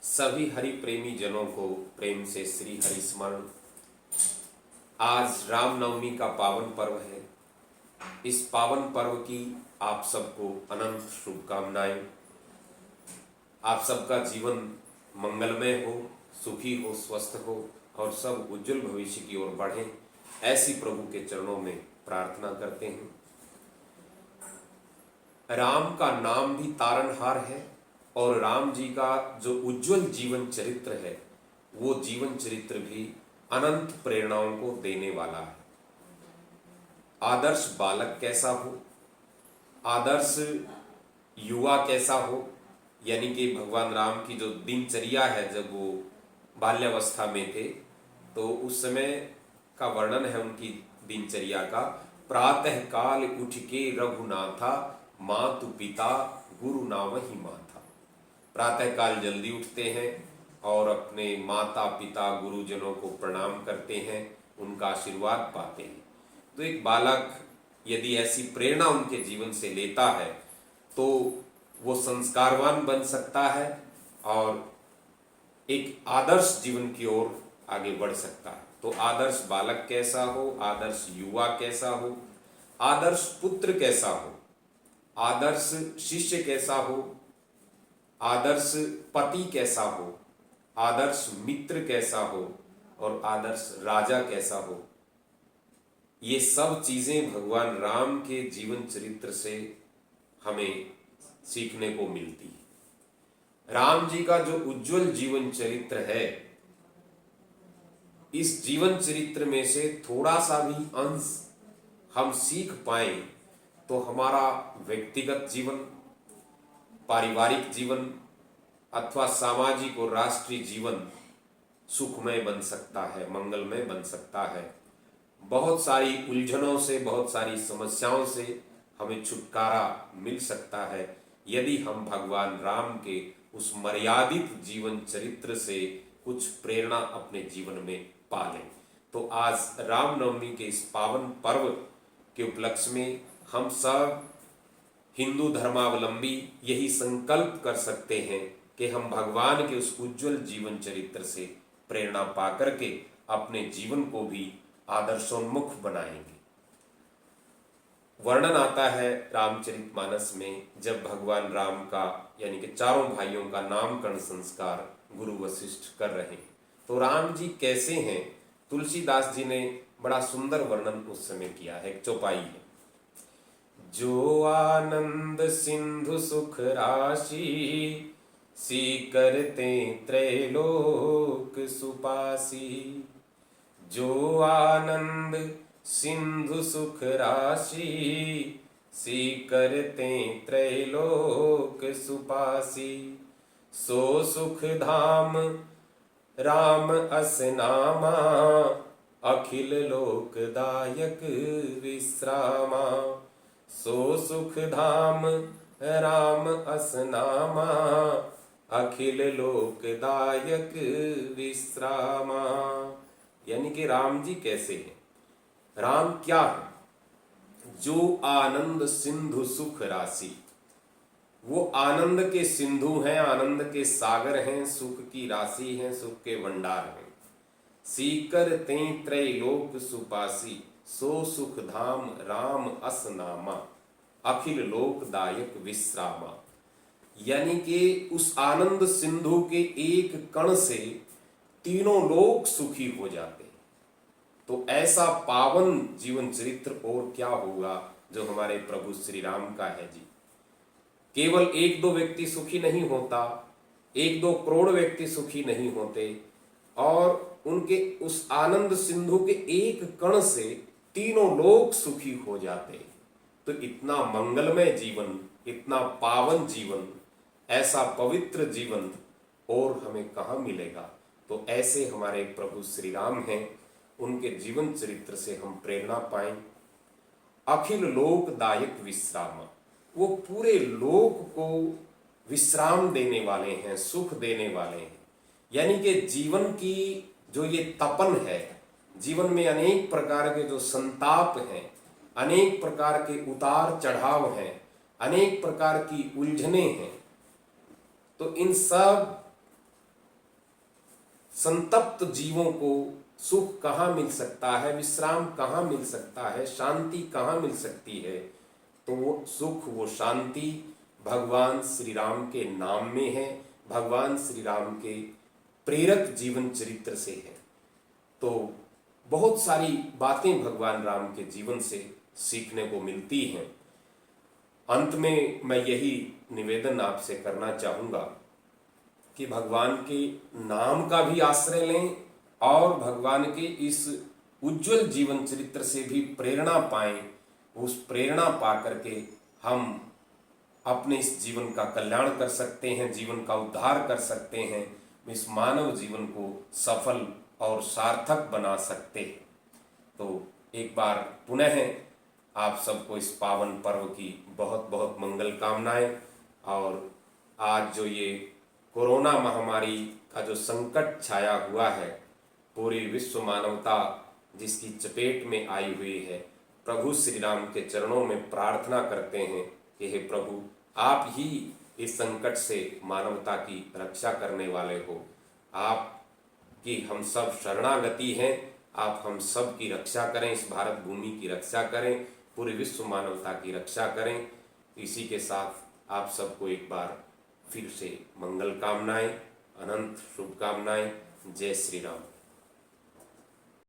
सभी हरि प्रेमी जनों को प्रेम से श्री हरि स्मरण। आज रामनवमी का पावन पर्व है। इस पावन पर्व की आप सबको अनंत शुभकामनाएं। आप सबका जीवन मंगलमय हो, सुखी हो, स्वस्थ हो और सब उज्जवल भविष्य की ओर बढ़े, ऐसी प्रभु के चरणों में प्रार्थना करते हैं। राम का नाम भी तारनहार है और राम जी का जो उज्जवल जीवन चरित्र है वो जीवन चरित्र भी अनंत प्रेरणाओं को देने वाला है। आदर्श बालक कैसा हो, आदर्श युवा कैसा हो, यानी कि भगवान राम की जो दिनचर्या है जब वो बाल्यावस्था में थे तो उस समय का वर्णन है उनकी दिनचर्या का। प्रातः काल उठ के रघुनाथा, मातु पिता गुरु नाम ही माथा। प्रातः काल जल्दी उठते हैं और अपने माता पिता गुरुजनों को प्रणाम करते हैं, उनका आशीर्वाद पाते हैं। तो एक बालक यदि ऐसी प्रेरणा उनके जीवन से लेता है तो वो संस्कारवान बन सकता है और एक आदर्श जीवन की ओर आगे बढ़ सकता है। तो आदर्श बालक कैसा हो, आदर्श युवा कैसा हो, आदर्श पुत्र कैसा हो, आदर्श शिष्य कैसा हो, आदर्श पति कैसा हो, आदर्श मित्र कैसा हो और आदर्श राजा कैसा हो, ये सब चीजें भगवान राम के जीवन चरित्र से हमें सीखने को मिलती है। राम जी का जो उज्जवल जीवन चरित्र है, इस जीवन चरित्र में से थोड़ा सा भी अंश हम सीख पाए तो हमारा व्यक्तिगत जीवन, पारिवारिक जीवन अथवा सामाजिक और राष्ट्रीय जीवन सुखमय बन सकता है, मंगलमय बन सकता है। बहुत सारी उलझनों से, बहुत सारी समस्याओं से हमें छुटकारा मिल सकता है यदि हम भगवान राम के उस मर्यादित जीवन चरित्र से कुछ प्रेरणा अपने जीवन में पालें। तो आज रामनवमी के इस पावन पर्व के उपलक्ष्य में हम सब हिंदू धर्मावलंबी यही संकल्प कर सकते हैं कि हम भगवान के उस उज्जवल जीवन चरित्र से प्रेरणा पाकर के अपने जीवन को भी आदर्शोन्मुख बनाएंगे। वर्णन आता है रामचरितमानस में जब भगवान राम का यानी कि चारों भाइयों का नामकरण संस्कार गुरु वशिष्ठ कर रहे हैं तो राम जी कैसे हैं, तुलसीदास जी ने बड़ा सुंदर वर्णन उस समय किया है। एक चौपाई है। जो आनंद सिंधु सुख राशि, सी करते त्रैलोक सुपासी। जो आनंद सिंधु सुख राशि, सी करते त्रैलोक सुपासी। सो सुख धाम राम अस नामा, अखिल लोकदायक विश्रामा। सो सुख धाम राम अस नामा, अखिल लोकदायक विश्रामा। यानी कि राम जी कैसे हैं, राम क्या है? जो आनंद सिंधु सुख राशि, वो आनंद के सिंधु हैं, आनंद के सागर हैं, सुख की राशि हैं, सुख के भंडार हैं। सीकर ते त्रैलोक सुपासी, सो सुख धाम राम अस नामा, अखिल लोकदायक विश्रामा। यानी कि उस आनंद सिंधु के एक कण से तीनों लोक सुखी हो जाते हैं। तो ऐसा पावन जीवन चरित्र और क्या होगा जो हमारे प्रभु श्री राम का है जी। केवल एक दो व्यक्ति सुखी नहीं होता, एक दो करोड़ व्यक्ति सुखी नहीं होते और उनके उस आनंद सिंधु के एक कण से तीनों लोग सुखी हो जाते। तो इतना मंगलमय जीवन, इतना पावन जीवन, ऐसा पवित्र जीवन और हमें कहाँ मिलेगा। तो ऐसे हमारे प्रभु श्री राम हैं, उनके जीवन चरित्र से हम प्रेरणा पाएं। अखिल लोकदायक विश्राम, वो पूरे लोक को विश्राम देने वाले हैं, सुख देने वाले हैं। यानी कि जीवन की जो ये तपन है, जीवन में अनेक प्रकार के जो संताप हैं, अनेक प्रकार के उतार चढ़ाव हैं, अनेक प्रकार की उलझने हैं, तो इन सब संतप्त जीवों को सुख कहाँ मिल सकता है, विश्राम कहाँ मिल सकता है, शांति कहाँ मिल सकती है, तो वो सुख, वो शांति भगवान श्री राम के नाम में है, भगवान श्री राम के प्रेरक जीवन चरित्र से है। तो बहुत सारी बातें भगवान राम के जीवन से सीखने को मिलती हैं। अंत में मैं यही निवेदन आपसे करना चाहूँगा कि भगवान के नाम का भी आश्रय लें और भगवान के इस उज्जवल जीवन चरित्र से भी प्रेरणा पाएं। उस प्रेरणा पा करके हम अपने इस जीवन का कल्याण कर सकते हैं, जीवन का उद्धार कर सकते हैं, इस मानव जीवन को सफल और सार्थक बना सकते हैं। तो एक बार पुनः आप सबको इस पावन पर्व की बहुत बहुत मंगल कामनाएं। और आज जो ये कोरोना महामारी का जो संकट छाया हुआ है, पूरी विश्व मानवता जिसकी चपेट में आई हुई है, प्रभु श्री राम के चरणों में प्रार्थना करते हैं कि हे प्रभु, आप ही इस संकट से मानवता की रक्षा करने वाले हो। आप की हम सब शरणागति हैं, आप हम सब की रक्षा करें, इस भारत भूमि की रक्षा करें, पूरी विश्व मानवता की रक्षा करें। इसी के साथ आप सबको एक बार फिर से मंगल कामनाएं, अनंत शुभकामनाएं। जय श्री राम।